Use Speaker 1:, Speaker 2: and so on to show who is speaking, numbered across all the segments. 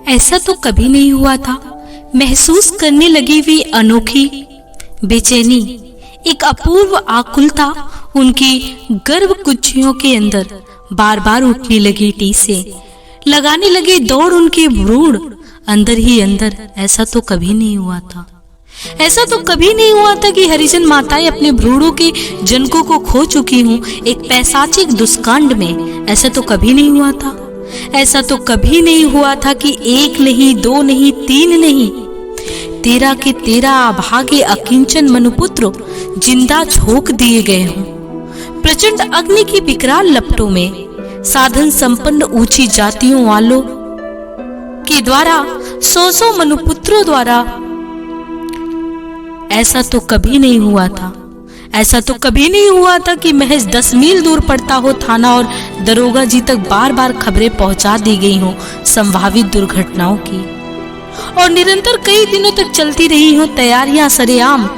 Speaker 1: ऐसा तो कभी नहीं हुआ था। महसूस करने लगी वी अनोखी बेचैनी, एक अपूर्व आकुलता उनकी गर्भ कुच्चियों के अंदर बार बार उठने लगी टीसे, लगाने लगे दौड़ उनके भ्रूण अंदर ही अंदर। ऐसा तो कभी नहीं हुआ था। ऐसा तो कभी नहीं हुआ था कि हरिजन माताएं अपने भ्रूणों के जनकों को खो चुकी हूं एक पैशाचिक दुष्कांड में। ऐसा तो कभी नहीं हुआ था। ऐसा तो कभी नहीं हुआ था कि एक नहीं, दो नहीं, तीन नहीं, 13 के 13 अभागे अकिंचन मनुपुत्र जिंदा झोंक दिए गए हों प्रचंड अग्नि की विकराल लपटों में, साधन संपन्न ऊंची जातियों वालों के द्वारा 100 मनुपुत्रों द्वारा। ऐसा तो कभी नहीं हुआ था। ऐसा तो कभी नहीं हुआ था कि महज 10 मील दूर पड़ता हो थाना और दरोगा जी तक बार बार खबरें पहुंचा दी गई हो संभावित दुर्घटनाओं की, और निरंतर कई दिनों तक चलती रही हो तैयारियां सरेआम।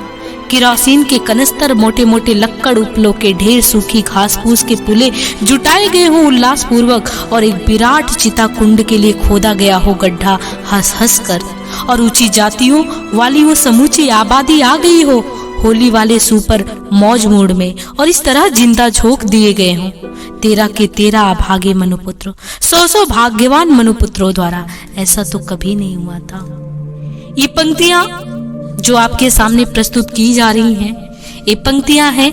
Speaker 1: किरोसिन के कनस्तर, मोटे मोटे लक्कड़ उपलों के ढेर, सूखी घास फूस के पुले जुटाए गए हो उल्लास पूर्वक, और एक विराट चिता कुंड के लिए खोदा गया हो गड्ढा हंस हंस कर, और ऊंची जातियों वाली वो समूची आबादी आ गई हो होली वाले सुपर मौज मूड में, और इस तरह जिंदा झोंक दिए गए हों 13 के 13 अभागे मनुपुत्र, 100 भाग्यवान मनुपुत्रों द्वारा। ऐसा तो कभी नहीं हुआ था। ये पंक्तियां जो आपके सामने प्रस्तुत की जा रही हैं, ये पंक्तियां हैं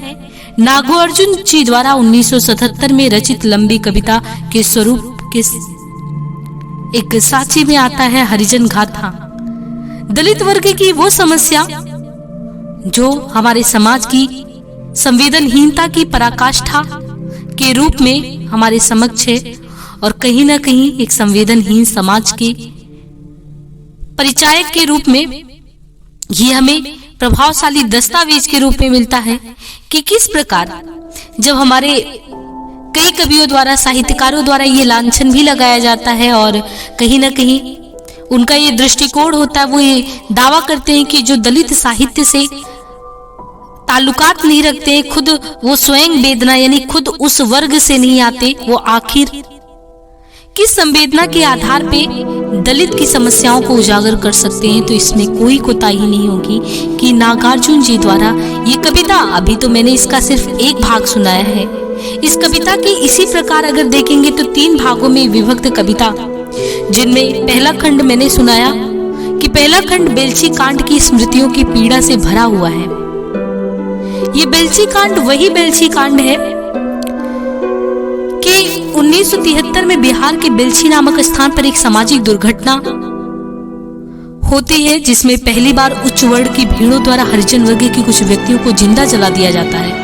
Speaker 1: नागार्जुन जी द्वारा 1977 में रचित लंबी कविता के स्वरूप के एक साची में आता है हरिजन गाथा। दलित वर्ग की वो समस्या जो हमारे समाज की संवेदनहीनता की पराकाष्ठा के रूप में हमारे समक्ष है, और कहीं ना कहीं एक संवेदनहीन समाज के परिचायक के रूप में ये हमें प्रभावशाली दस्तावेज के रूप में मिलता है कि किस प्रकार जब हमारे कई कवियों द्वारा, साहित्यकारों द्वारा ये लांछन भी लगाया जाता है, और कहीं ना कहीं उनका ये दृष्टिकोण होता है, वो ये दावा करते हैं कि जो दलित साहित्य से ताल्लुकात नहीं रखते, खुद वो स्वयं वेदना यानी खुद उस वर्ग से नहीं आते, वो आखिर किस संवेदना के आधार पे दलित की समस्याओं को उजागर कर सकते हैं। तो इसमें कोई कोताही नहीं होगी कि नागार्जुन जी द्वारा ये कविता, अभी तो मैंने इसका सिर्फ एक भाग सुनाया है, इस कविता के इसी प्रकार अगर देखेंगे तो 3 भागों में विभक्त कविता, जिनमें पहला खंड मैंने सुनाया कि पहला खंड बेलची कांड की स्मृतियों की पीड़ा से भरा हुआ है। ये बेलची कांड वही बेलची कांड है कि 1973 में बिहार के बेलची नामक स्थान पर एक सामाजिक दुर्घटना होती है, जिसमें पहली बार उच्च वर्ण की भीड़ों द्वारा हरिजन वर्ग के कुछ व्यक्तियों को जिंदा जला दिया जाता है।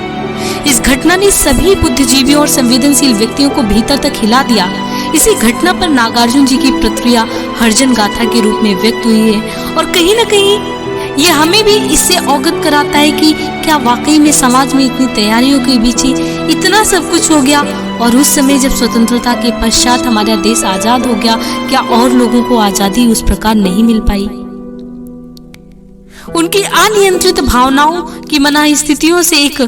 Speaker 1: इस घटना ने सभी बुद्धिजीवियों और संवेदनशील व्यक्तियों को भीतर तक हिला दिया। इसी घटना पर नागार्जुन जी की प्रतिक्रिया हरिजन गाथा के रूप में व्यक्त हुई है, और कहीं ना कहीं ये हमें भी इससे अवगत कराता है कि क्या वाकई में समाज में इतनी तैयारियों के बीच ही इतना सब कुछ हो गया, और उस समय जब स्वतंत्रता के पश्चात हमारा देश आजाद हो गया, क्या और लोगों को आजादी उस प्रकार नहीं मिल पाई। उनकी अनियंत्रित भावनाओं की मना स्थितियों से एक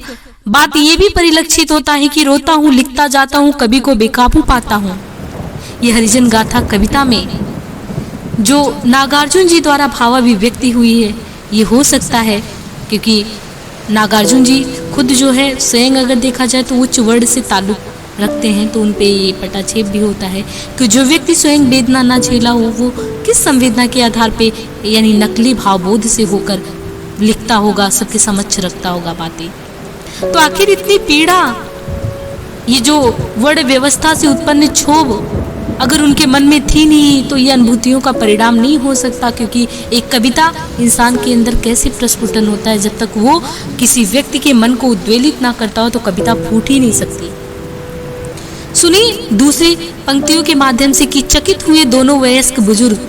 Speaker 1: बात ये भी परिलक्षित होता है कि रोता हूँ, लिखता जाता हूँ, कभी को बेकाबू पाता हूँ। ये हरिजन गाथा कविता में जो नागार्जुन जी द्वारा भावाभिव्यक्ति हुई है, ये हो सकता है क्योंकि नागार्जुन जी खुद जो है स्वयं अगर देखा जाए तो उच्च वर्ण से ताल्लुक रखते हैं, तो उन पे ये पटाक्षेप भी होता है कि जो व्यक्ति स्वयं वेदना ना झेला हो वो किस संवेदना के आधार पे यानी नकली भावबोध से होकर लिखता होगा, सबके समक्ष रखता होगा बातें। तो आखिर इतनी पीड़ा, ये जो वर्ण व्यवस्था से उत्पन्न क्षोभ अगर उनके मन में थी नहीं तो ये अनुभूतियों का परिणाम नहीं हो सकता, क्योंकि एक कविता इंसान के अंदर कैसे प्रस्फुटन होता है, जब तक वो किसी व्यक्ति के मन को उद्वेलित ना करता हो तो कविता फूट ही नहीं सकती। सुनिए दूसरी पंक्तियों के माध्यम से कि चकित हुए दोनों वयस्क बुजुर्ग,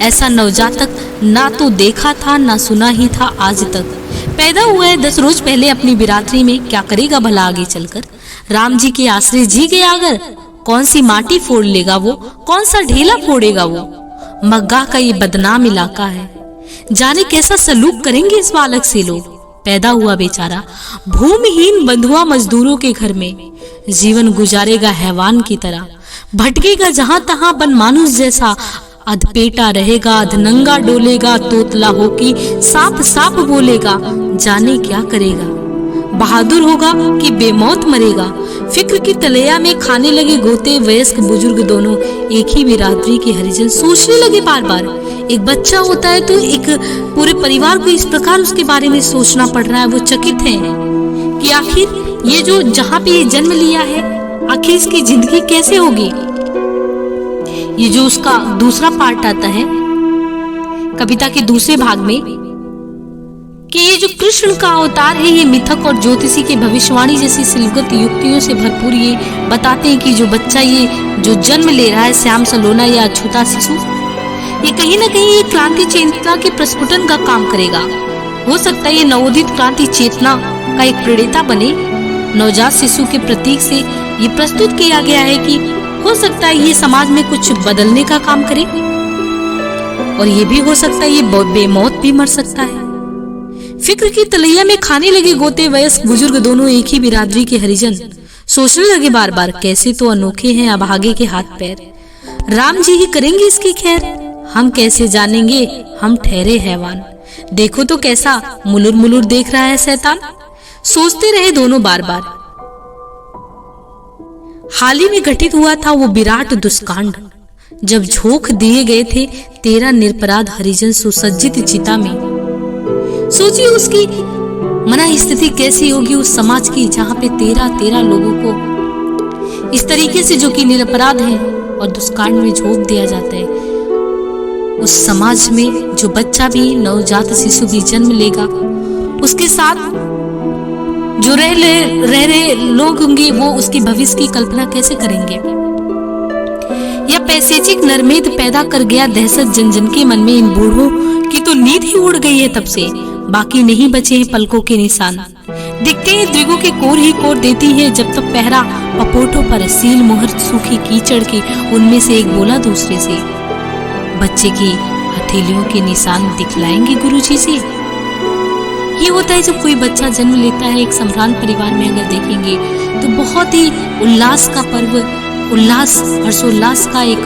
Speaker 1: ऐसा नवजातक ना तो देखा था ना सुना ही था आज तक। पैदा हुआ है 10 रोज पहले अपनी बिरादरी में, क्या करेगा भला आगे चलकर। राम जी के आश्रय जी गया अगर, कौन सी माटी फोड़ लेगा वो, कौन सा ढेला फोड़ेगा वो। मग्गा का ये बदनाम इलाका है, जाने कैसा सलूक करेंगे इस बालक से लोग। पैदा हुआ बेचारा भूमिहीन बंधुआ मजदूरों के घर में, जीवन गुजारेगा हैवान की तरह, भटकेगा जहां तहां बन मानुष जैसा, अधपेटा रहेगा, अधनंगा डोलेगा, तोतला होकी साफ साफ बोलेगा, जाने क्या करेगा, बहादुर होगा कि बेमौत मरेगा। फिक्र की तलैया में खाने लगे गोते, वयस्क बुजुर्ग दोनों एक ही बिरादरी के हरिजन सोचने लगे बार बार। एक बच्चा होता है तो एक पूरे परिवार को इस प्रकार उसके बारे में सोचना पड़ रहा है। वो चकित हैं कि आखिर ये जो जहाँ पे ये जन्म लिया है, आखिर इसकी जिंदगी कैसे होगी। ये जो उसका दूसरा पार्ट आता है कविता के दूसरे भाग में, कि ये जो कृष्ण का अवतार है, ये मिथक और ज्योतिषी के भविष्यवाणी जैसी सिलगत युक्तियों से भरपूर ये बताते हैं कि जो बच्चा ये जो जन्म ले रहा है, श्याम सलोना या अछूता शिशु, ये कहीं ना कहीं ये क्रांति चेतना के प्रस्फुटन का काम करेगा। हो सकता है ये नवोदित क्रांति चेतना का एक प्रेरणा बने। नवजात शिशु के प्रतीक से ये प्रस्तुत किया गया है कि हो सकता है ये समाज में कुछ बदलने का काम करे, और ये भी हो सकता है ये बेमौत भी मर सकता है। फिक्र की तलैया में खाने लगे गोते, वयस्क बुजुर्ग दोनों एक ही बिरादरी के हरिजन सोचने लगे बार बार, कैसे तो अनोखे हैं अभागे के हाथ पैर, राम जी ही करेंगे इसकी खैर, हम कैसे जानेंगे हम ठहरे हैवान, देखो तो कैसा मुलुर मुलुर देख रहा है शैतान। सोचते रहे दोनों बार बार। हाल ही में घटित हुआ था वो विराट दुष्कांड, जब झोंक दिए गए थे 13 निरपराध हरिजन सुसज्जित चिता में। सोचिए उसकी मना स्थिति कैसी होगी उस समाज की जहां पे 13 लोगों को इस तरीके से, जो कि निरपराध हैं और दुष्कांड में झोंक दिया जाता है। उस समाज में जो बच्चा भी, नवजात शिशु भी जन्म लेगा, उसके साथ जो रह रहे लोग होंगे, वो उसके भविष्य की कल्पना कैसे करेंगे। यह पैसेचिक नरमेद पैदा कर गया दहशत जन जन के मन में। इन बूढ़ों की तो नींद ही उड़ गई है तब से, बाकी नहीं बचे हैं पलकों के निशान। दिखते हैं द्विगों के कोर ही कोर देती है जब तक पहरा पपोटों पर सील मुहर सूखी कीचड़ की। उनमें से एक बोला दूसरे से, बच्चे की हथेलियों के निशान दिखलाएंगे गुरुजी से। ये होता है जब कोई बच्चा जन्म लेता है एक सम्भ्रांत परिवार में, अगर देखेंगे तो बहुत ही उल्लास का पर्व, उल्लास हर्षोल्लास का एक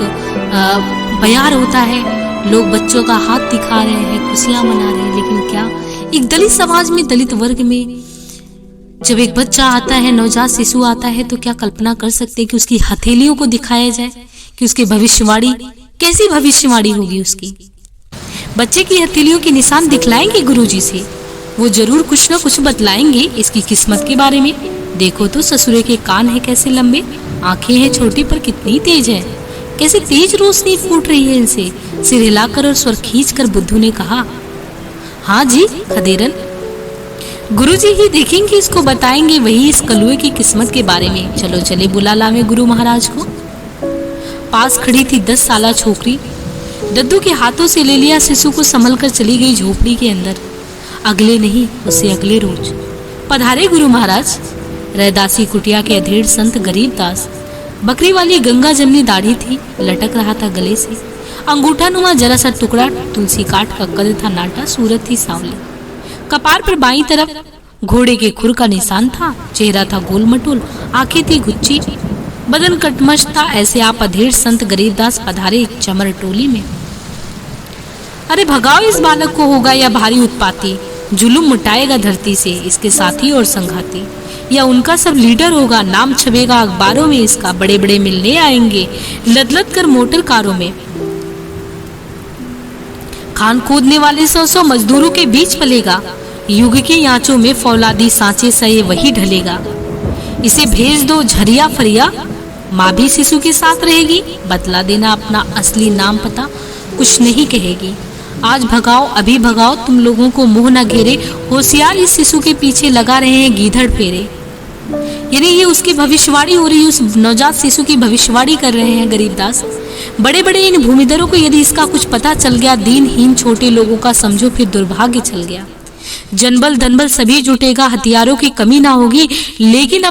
Speaker 1: बयार होता है। लोग बच्चों का हाथ दिखा रहे हैं, खुशियां मना रहे हैं। लेकिन क्या एक दलित समाज में, दलित वर्ग में जब एक बच्चा आता है, नवजात शिशु आता है, तो क्या कल्पना कर सकते हैं कि उसकी हथेलियों को दिखाया जाए कि उसकी भविष्यवाणी कैसी भविष्यवाणी होगी। उसकी बच्चे की हथेलियों के निशान दिखलाएंगे गुरुजी से, वो जरूर कुछ न कुछ बतलाएंगे इसकी किस्मत के बारे में। देखो तो ससुरे के कान है कैसे लंबे, आंखें हैं छोटी पर कितनी तेज है, कैसे तेज रोशनी फूट रही है इनसे। सिर हिलाकर और स्वर खींचकर बुद्धू ने कहा, हाँ जी खदेरन, गुरुजी ही देखेंगे, इसको बताएंगे वही इस कलुए की किस्मत के बारे में। चलो चले बुला लावे गुरु महाराज को। पास खड़ी थी 10 साला छोकरी, दद्दू के हाथों से ले लिया शिशु को, संभल कर चली गई झोपड़ी के अंदर। अगले नहीं उससे अगले रोज पधारे गुरु महाराज। रैदासी कुटिया के अधेड़ संत गरीबदास, बकरी वाली गंगा जमनी दाढ़ी थी, लटक रहा था गले से अंगूठा नुमा जरा सा टुकड़ा, तुलसी काट का कद था नाटा, सूरत थी सांवली। कपार पर बाईं तरफ घोड़े के खुर का निशान था, चेहरा था गोल मटोल, आंखें थी गुच्ची, बदन कटमश था। ऐसे आप अधेड़ संत गरीबदास पधारे चमर टोली में। अरे भगाओ इस बालक को, होगा या भारी उत्पाती, जुलुम मुटाएगा धरती से इसके साथी और संघाती, या उनका सब लीडर होगा, नाम छपेगा अखबारों में इसका, बड़े बड़े मिलने आएंगे लद कर मोटर कारों में। खान खोदने वाले 100 मजदूरों के बीच पलेगा, युग की आंचों में फौलादी सांचे सहे वही ढलेगा। इसे भेज दो झरिया फरिया, माँ भी शिशु के साथ रहेगी, बतला देना अपना असली नाम पता, कुछ नहीं कहेगी। आज भगाओ अभी भगाओ, तुम लोगों को मुंह न घेरे, होशियार इस शिशु के पीछे लगा रहे हैं गीधड़ फेरे। यानी ये उसकी भविष्यवाणी हो रही है, उस नवजात शिशु की भविष्यवाणी कर रहे हैं गरीबदास। बड़े बड़े इन भूमिधरों को यदि इसका कुछ पता चल गया, दीनहीन छोटे लोगों का समझो फिर दुर्भाग्य चल गया। जनबल धनबल सभी जुटेगा, हथियारों की कमी ना होगी, लेकिन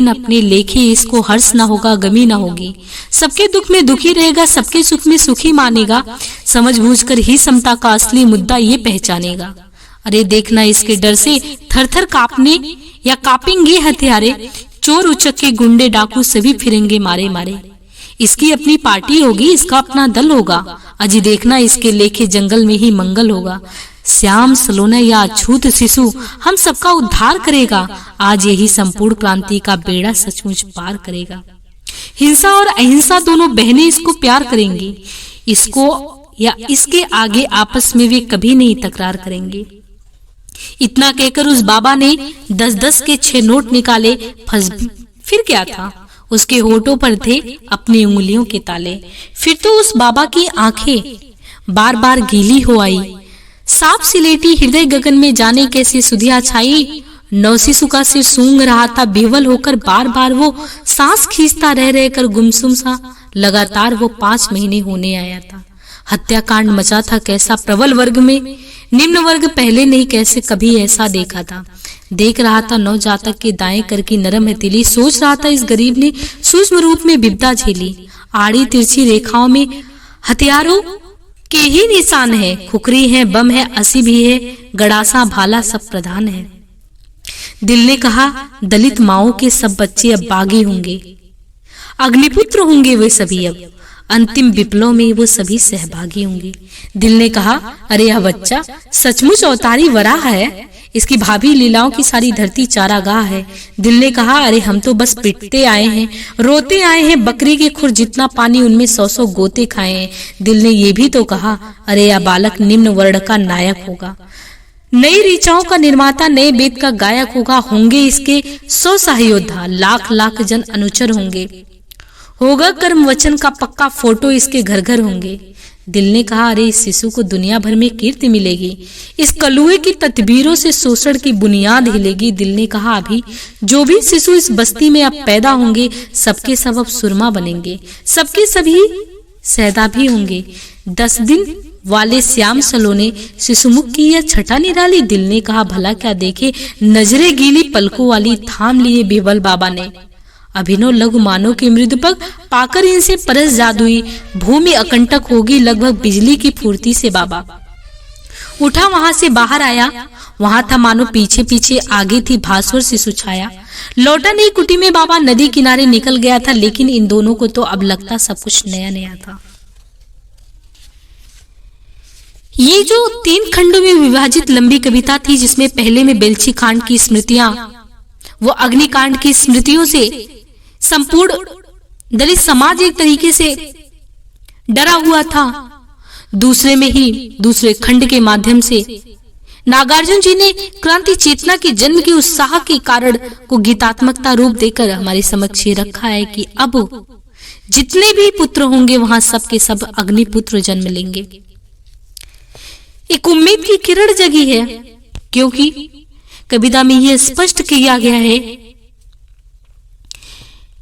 Speaker 1: अपने लेखे इसको हर्ष ना होगा, गमी ना होगी। सबके दुख में दुखी रहेगा, सबके सुख में सुखी मानेगा, समझ बूझ कर ही समता का असली मुद्दा ये पहचानेगा। अरे देखना इसके डर से थर थर कांपने या कांपेंगे हथियारे, चोर उचक्के गुंडे डाकू सभी फिरेंगे मारे मारे। इसकी अपनी पार्टी होगी, इसका अपना दल होगा। अजी देखना इसके लेखे जंगल में ही मंगल होगा। श्याम सलोना या अछूत शिशु हम सबका उद्धार करेगा। आज यही संपूर्ण क्रांति का बेड़ा सचमुच पार करेगा। हिंसा और अहिंसा दोनों बहनें इसको प्यार करेंगी। इसको या इसके आगे आपस में वे कभी नहीं तकरार करेंगे। इतना कहकर उस बाबा ने 10-10 के 6 नोट निकाले। फिर क्या था, उसके होठों पर थे अपनी उंगलियों के ताले। फिर तो उस बाबा की आंखें बार बार गीली हो आई। साफ सिलेटी हृदय गगन में जाने कैसे सुधिया छाई। नवशिशु का सिर सूंघ रहा था। बेवल होकर बार बार वो सांस खींचता रह रहकर गुमसुम सा। लगातार वो 5 महीने होने आया था। हत्याकांड मचा था कैसा प्रबल वर्ग में। निम्न वर्ग पहले नहीं कैसे कभी ऐसा देखा था। देख रहा था नवजातक के दाएं कर की नरम हथेली। सोच रहा था इस गरीब ने सूक्ष्म रूप में विपदा झेली। आड़ी तिरछी रेखाओं में हथियारों के ही निशान है। खुखरी है, बम है, असी भी है, गड़ासा भाला सब प्रधान है। दिल ने कहा दलित माओं के सब बच्चे अब बागी होंगे, अग्निपुत्र होंगे वे सभी। अब अंतिम विप्लव में वो सभी सहभागी होंगे। दिल ने कहा अरे यह बच्चा सचमुच अवतारी वराह है। इसकी भाभी लीलाओं की सारी धरती चारागाह है। दिल ने कहा अरे हम तो बस पिटते आए हैं, रोते आए हैं। बकरी के खुर जितना पानी उनमें 100-100 गोते खाए हैं। दिल ने ये भी तो कहा अरे यह बालक निम्न वर्ण का नायक होगा, नई ऋचाओं का निर्माता, नए वेद का गायक होगा। होंगे इसके 100 सहयोद्धा, लाख जन अनुचर होंगे। होगा कर्म वचन का पक्का फोटो, इसके घर घर होंगे। दिल ने कहा अरे इस शिशु को दुनिया भर में कीर्ति मिलेगी। इस कलुए की तदबीरों से शोषण की बुनियाद हिलेगी। दिल ने कहा अभी जो भी शिशु इस बस्ती में अब पैदा होंगे सबके सब अब सुरमा बनेंगे, सबके सभी सैदा भी होंगे। 10 दिन वाले श्याम सलोने शिशुमुख की यह छटा निराली। दिल ने कहा भला क्या देखे, नजरे गीली पलकों वाली थाम लिए बेवल बाबा ने। अभिनव लघु मानव की मृदुपग पाकर इनसे परस जादुई। भूमि अकंटक होगी लगभग बिजली की फुर्ती से। बाबा उठा, वहां से बाहर आया। वहां था मानो पीछे पीछे आगे थी भास्वर शिशु छाया। लौटा नहीं कुटी में बाबा, नदी किनारे निकल गया था। लेकिन इन दोनों को तो अब लगता सब कुछ नया नया था। ये जो 3 खंडों में विभाजित लंबी कविता थी, जिसमें पहले में बेलछी कांड की स्मृतियां, वो अग्निकांड की स्मृतियों से संपूर्ण दलित समाज एक तरीके से डरा हुआ था। दूसरे में ही दूसरे खंड के माध्यम से नागार्जुन जी ने क्रांति चेतना के जन्म के उत्साह के कारण को गीतात्मकता रूप देकर हमारे समक्ष रखा है कि अब जितने भी पुत्र होंगे वहां सब के सब अग्निपुत्र जन्म लेंगे। एक उम्मीद की किरण जगी है, क्योंकि कविता में यह स्पष्ट किया गया है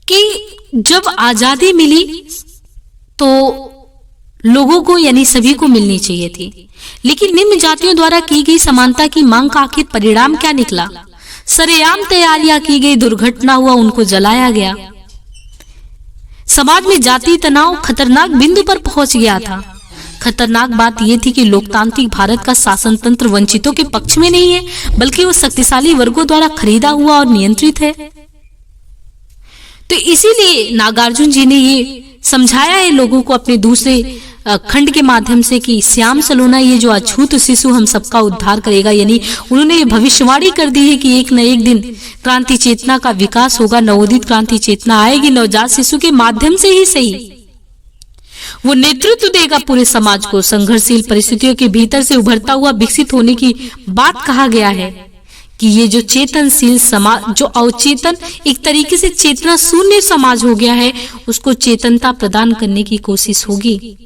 Speaker 1: कि जब आजादी मिली तो लोगों को यानी सभी को मिलनी चाहिए थी। लेकिन निम्न जातियों द्वारा की गई समानता की मांग का आखिर परिणाम क्या निकला? सरेआम तैयारियां की गई, दुर्घटना हुआ, उनको जलाया गया। समाज में जाति तनाव खतरनाक बिंदु पर पहुंच गया था। खतरनाक बात यह थी कि लोकतांत्रिक भारत का शासन तंत्र वंचितों के पक्ष में नहीं है, बल्कि वो शक्तिशाली वर्गों द्वारा खरीदा हुआ और नियंत्रित है। तो इसीलिए नागार्जुन जी ने ये समझाया है लोगों को अपने दूसरे खंड के माध्यम से कि श्याम सलोना ये जो अछूत शिशु हम सबका उद्धार करेगा। यानी उन्होंने भविष्यवाणी कर दी है कि एक न एक दिन क्रांति चेतना का विकास होगा, नवोदित क्रांति चेतना आएगी। नवजात शिशु के माध्यम से ही सही वो नेतृत्व देगा पूरे समाज को। संघर्षशील परिस्थितियों के भीतर से उभरता हुआ विकसित होने की बात कहा गया है कि ये जो चेतनशील समाज, जो अवचेतन एक तरीके से चेतना शून्य समाज हो गया है, उसको चेतनता प्रदान करने की कोशिश होगी।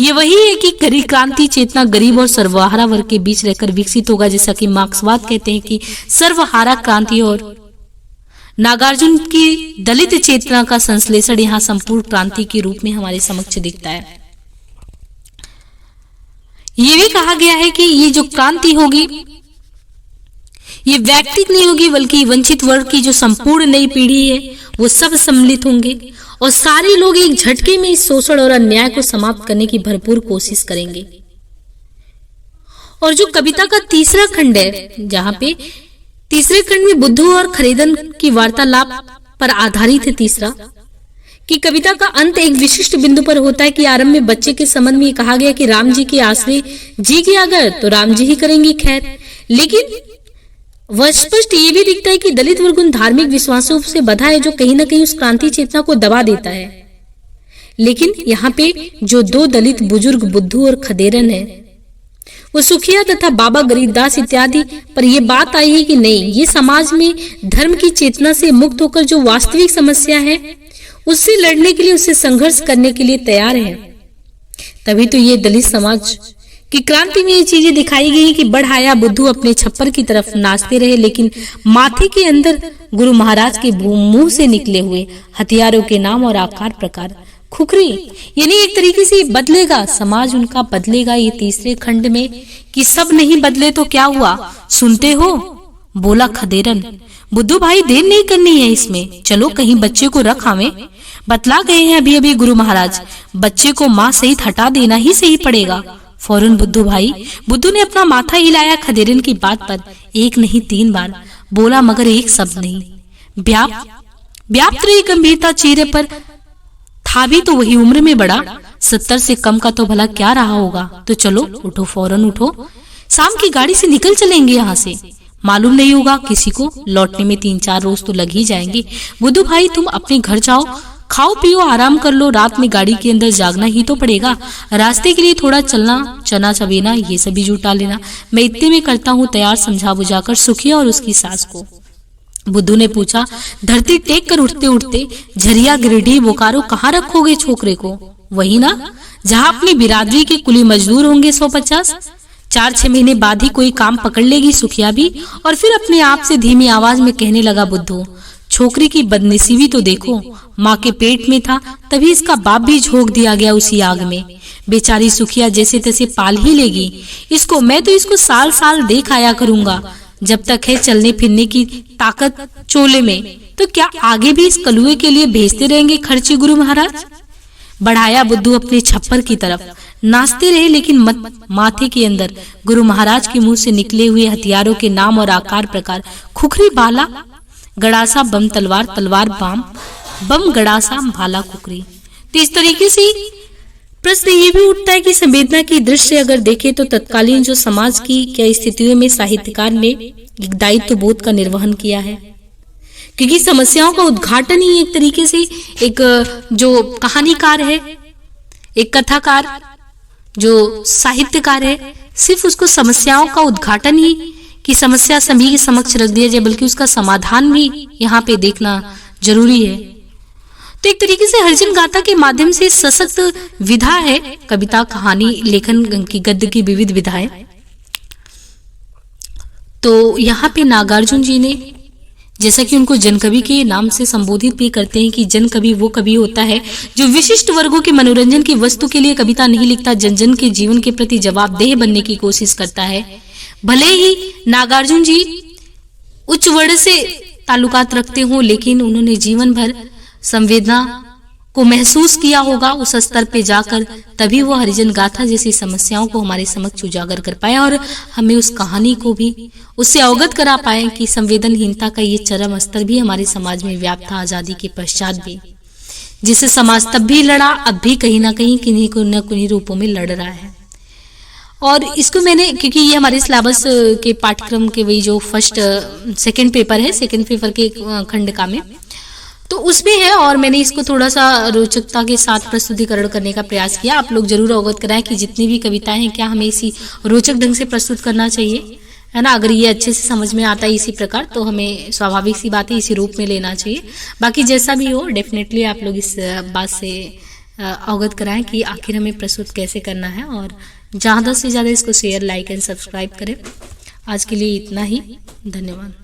Speaker 1: ये वही है कि क्रांति चेतना गरीब और सर्वहारा वर्ग के बीच रहकर विकसित होगा, जैसा कि मार्क्सवाद कहते हैं कि सर्वहारा क्रांति। और नागार्जुन की दलित चेतना का संश्लेषण यहाँ संपूर्ण क्रांति के रूप में हमारे समक्ष दिखता है। ये भी कहा गया है कि ये जो क्रांति होगी ये व्यक्तिगत नहीं होगी, बल्कि वंचित वर्ग की जो संपूर्ण नई पीढ़ी है वो सब सम्मिलित होंगे और सारे लोग एक झटके में इस शोषण और अन्याय को समाप्त करने की भरपूर कोशिश करेंगे। और जो कविता का तीसरा खंड है, जहां पे तीसरे खंड में बुद्धू और खरीदन की वार्तालाप पर आधारित है तीसरा, कि कविता का अंत एक विशिष्ट बिंदु पर होता है कि आरंभ में बच्चे के संबंध में कहा गया कि राम जी के आश्रय जी के अगर तो राम जी ही करेंगे खैर, लेकिन वह स्पष्ट ये भी दिखता है कि दलित वर्ग उन धार्मिक विश्वासों से बंधा है जो कहीं ना कहीं उस क्रांति चेतना को दबा देता है। लेकिन यहाँ पे जो दो दलित बुजुर्ग बुद्धू और खदेरन है, वो सुखिया तथा बाबा गरीबदास इत्यादि पर यह बात आई है कि नहीं, ये समाज में धर्म की चेतना से मुक्त होकर जो वास्तविक समस्या है उससे लड़ने के लिए, उससे संघर्ष करने के लिए तैयार है। तभी तो ये दलित समाज की क्रांति में ये चीजें दिखाई गई कि बढ़ाया बुद्धू अपने छप्पर की तरफ नाचते रहे, लेकिन माथे के अंदर गुरु महाराज के मुंह से निकले हुए हथियारों के नाम और आकार प्रकार खुखरी, यानी एक तरीके से बदलेगा समाज, उनका बदलेगा। ये तीसरे खंड में कि सब नहीं बदले तो क्या हुआ, सुनते हो, बोला खदेरन। बुद्धू भाई देर नहीं करनी है इसमें, चलो कहीं बच्चे को रख आवे। बतला गए हैं अभी अभी गुरु महाराज, बच्चे को माँ सहित हटा देना ही सही पड़ेगा। फौरन बुद्धू ने अपना माथा हिलाया खदेरन की बात पर, एक नहीं 3 बार बोला मगर एक शब्द नहीं। व्याप्त रही गंभीरता चेहरे पर था भी तो वही उम्र में बड़ा, 70 से कम का तो भला क्या रहा होगा। तो चलो उठो, फौरन उठो, शाम की गाड़ी से निकल चलेंगे यहाँ से, मालूम नहीं होगा किसी को, लौटने में 3-4 रोज तो लग ही जाएंगे। बुद्धू भाई तुम अपने घर जाओ, खाओ पियो आराम कर लो, रात में गाड़ी के अंदर जागना ही तो पड़ेगा। रास्ते के लिए थोड़ा चलना, चना चबेना ये सभी जुटा लेना, मैं इतने में करता हूँ तैयार, समझा बुझाकर सुखिया और उसकी सास को। बुद्धू ने पूछा, धरती टेक कर उठते उठते झरिया गिरिडीह बोकारो कहाँ रखोगे छोकरे को? वही ना जहाँ अपनी बिरादरी के कुली मजदूर होंगे 150। 4-6 महीने बाद ही कोई काम पकड़ लेगी सुखिया भी। और फिर अपने आप से धीमी आवाज में कहने लगा बुद्धू, छोकरी की बदनसीबी तो देखो, माँ के पेट में था तभी इसका बाप भी झोंक दिया गया उसी आग में। बेचारी सुखिया जैसे तैसे पाल ही लेगी इसको, मैं तो इसको साल साल देख आया करूंगा, जब तक है चलने फिरने की ताकत चोले में, तो क्या आगे भी इस कलुए के लिए भेजते रहेंगे खर्ची गुरु महाराज? बढ़ाया बुद्धू अपने छप्पर की तरफ, नाचते रहे लेकिन माथे के अंदर गुरु महाराज के मुंह से निकले हुए हथियारों के नाम और आकार प्रकार, खुखरी भाला गड़ासा बम तलवार, तलवार बम गड़ासा भाला खुखरी। तो इस तरीके से प्रश्न ये भी उठता है कि संवेदना की दृष्टि अगर देखें तो तत्कालीन जो समाज की क्या स्थितियों में साहित्यकार ने एक दायित्व बोध का निर्वहन किया है, क्योंकि समस्याओं का उद्घाटन ही एक तरीके से एक जो कहानीकार है, एक कथाकार, जो साहित्यकार है, सिर्फ उसको समस्याओं का उद्घाटन ही कि समस्या सभी के समक्ष रख दिया जाए, बल्कि उसका समाधान भी यहाँ पे देखना जरूरी है। तो एक तरीके से हरिजन गाथा के माध्यम से सशक्त विधा है कविता कहानी लेखन की, गद्य की विविध विधाएं। तो यहाँ पे नागार्जुन जी ने, जैसा कि उनको जनकवि के नाम से संबोधित भी करते हैं कि जनकवि वो कवि होता है जो विशिष्ट वर्गों के मनोरंजन की वस्तु के लिए कविता नहीं लिखता, जन जन के जीवन के प्रति जवाबदेह बनने की कोशिश करता है। भले ही नागार्जुन जी उच्च वर्ण से ताल्लुकात रखते हो, लेकिन उन्होंने जीवन भर संवेदना को महसूस किया होगा उस स्तर पे जाकर, तभी वो हरिजन गाथा जैसी समस्याओं को हमारे समक्ष उजागर कर पाए और हमें उस कहानी को भी उससे अवगत करा पाए कि संवेदनहीनता का ये चरम स्तर भी हमारे समाज में व्याप्त था आजादी के पश्चात भी, जिससे समाज तब भी लड़ा, अब भी कहीं ना कहीं किन्हीं को न किन्हीं रूपों में लड़ रहा है। और इसको मैंने, क्योंकि ये हमारे सिलेबस के पाठ्यक्रम के वही जो सेकंड पेपर है, सेकंड पेपर के खंड का में तो उसमें है, और मैंने इसको थोड़ा सा रोचकता के साथ प्रस्तुतिकरण करने का प्रयास किया। आप लोग जरूर अवगत कराएं कि जितनी भी कविताएं हैं क्या हमें इसी रोचक ढंग से प्रस्तुत करना चाहिए, है ना। अगर ये अच्छे से समझ में आता है इसी प्रकार, तो हमें स्वाभाविक सी बात है इसी रूप में लेना चाहिए। बाकी जैसा भी हो, डेफिनेटली आप लोग इस बात से अवगत कराएं कि आखिर हमें प्रस्तुत कैसे करना है, और ज़्यादा से ज़्यादा इसको शेयर, लाइक एंड सब्सक्राइब करें। आज के लिए इतना ही, धन्यवाद।